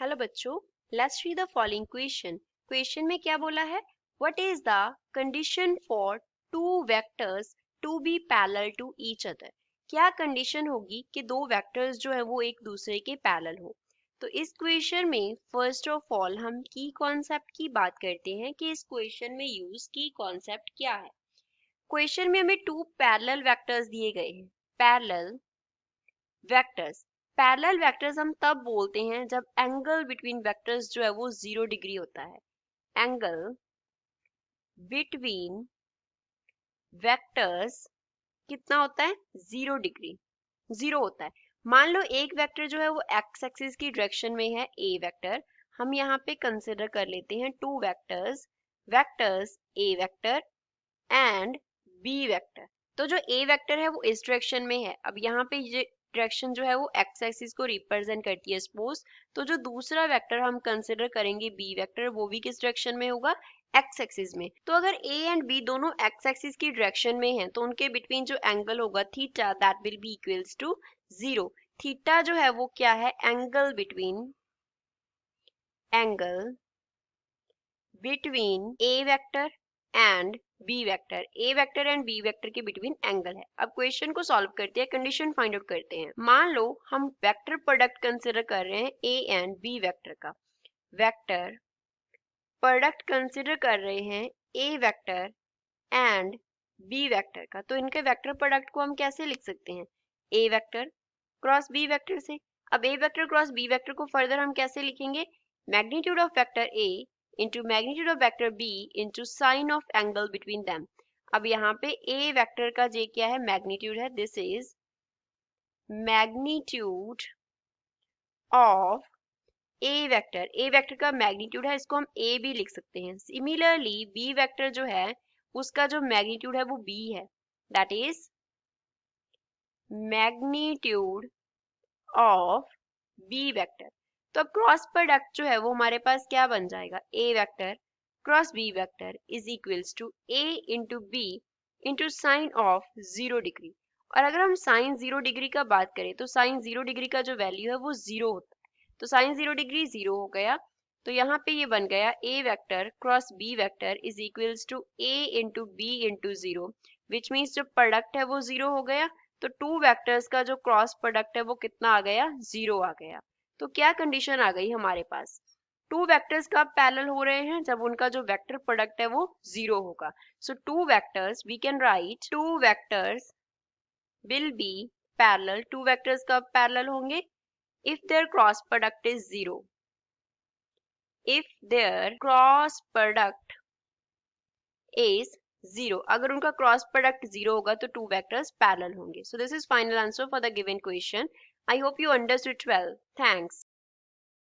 Hello बच्चों, let's read the following question. Question में क्या बोला है? What is the condition for two vectors to be parallel to each other? क्या condition होगी कि दो वेक्टर्स जो है वो एक दूसरे के पैरेलल हो? तो इस क्वेश्चन में फर्स्ट ऑफ ऑल हम की कॉन्सेप्ट की बात करते हैं कि इस क्वेश्चन में यूज की कॉन्सेप्ट क्या है। क्वेश्चन में हमें टू पैरेलल वेक्टर्स दिए गए हैं। पैरेलल वेक्टर्स, पैरेलल वेक्टर्स हम तब बोलते हैं जब एंगल बिटवीन वेक्टर्स जो है वो 0 डिग्री होता है। एंगल बिटवीन वेक्टर्स कितना होता है? 0 डिग्री, 0 होता है। मान लो एक वेक्टर जो है वो एक्स एक्सिस की डायरेक्शन में है, ए वेक्टर। हम यहाँ पे कंसिडर कर लेते हैं two vectors, vectors a vector and b vector. तो जो ए वेक्टर है वो इस डायरेक्शन में है। अब यहाँ पे ये डायरेक्शन जो है वो एक्स एक्सिस को रिप्रेजेंट करती है सपोज। तो जो दूसरा वेक्टर हम कंसिडर करेंगे बी वेक्टर, वो भी किस डायरेक्शन में होगा? एक्स एक्सिस में। तो अगर ए एंड बी दोनों एक्स एक्सिस की डायरेक्शन में हैं तो उनके बिटवीन जो एंगल होगा theta, that will be equals to 0। Theta जो है वो क्या है? Angle between a vector and b vector. A vector and b vector के बिटवीन एंगल है। अब क्वेश्चन को सॉल्व करते हैं, कंडीशन फाइंड आउट करते हैं। मान लो हम वेक्टर प्रोडक्ट कंसिडर कर रहे हैं ए एंड बी वेक्टर का। वेक्टर प्रोडक्ट कंसिडर कर रहे हैं a vector and b vector का। तो इनके वेक्टर प्रोडक्ट को हम कैसे लिख सकते हैं? A vector cross B vector से। अब a vector cross B vector को फर्दर हम कैसे लिखेंगे? Magnitude of vector a into magnitude of vector b into sine of angle between them. अब यहाँ पे ए वेक्टर का जे क्या है? मैग्नीट्यूड है। This is magnitude of A vector का मैग्नीट्यूड है, इसको हम ए भी लिख सकते हैं। सिमिलरली बी वेक्टर जो है उसका जो मैग्नीट्यूड है वो बी है, that is magnitude of b vector. तो अब क्रॉस प्रोडक्ट जो है वो हमारे पास क्या बन जाएगा? A vector cross B vector is equals to A into B into sine of 0 degree. और अगर हम साइन 0 डिग्री का बात करें तो साइन 0 डिग्री का जो वैल्यू है वो 0 होता है। तो साइन 0 डिग्री 0 हो गया। तो यहाँ पे ये बन गया A vector cross B vector is equals to A into B into 0, which means जो प्रोडक्ट है वो 0 हो गया। तो टू वेक्टर्स का जो क्रॉस प्रोडक्ट है वो कितना आ गया? 0 आ गया। तो क्या कंडीशन आ गई हमारे पास? टू वेक्टर्स कब पैरेलल हो रहे हैं? जब उनका जो वेक्टर प्रोडक्ट है वो 0 होगा। So two vectors, we can write two vectors will be parallel. Two vectors कब पैरेलल होंगे? If their cross product is 0। If their cross product is 0, अगर उनका क्रॉस प्रोडक्ट 0 होगा तो टू वेक्टर्स पैरेलल होंगे। So this is final answer for the given question. I hope you understood well. Thanks.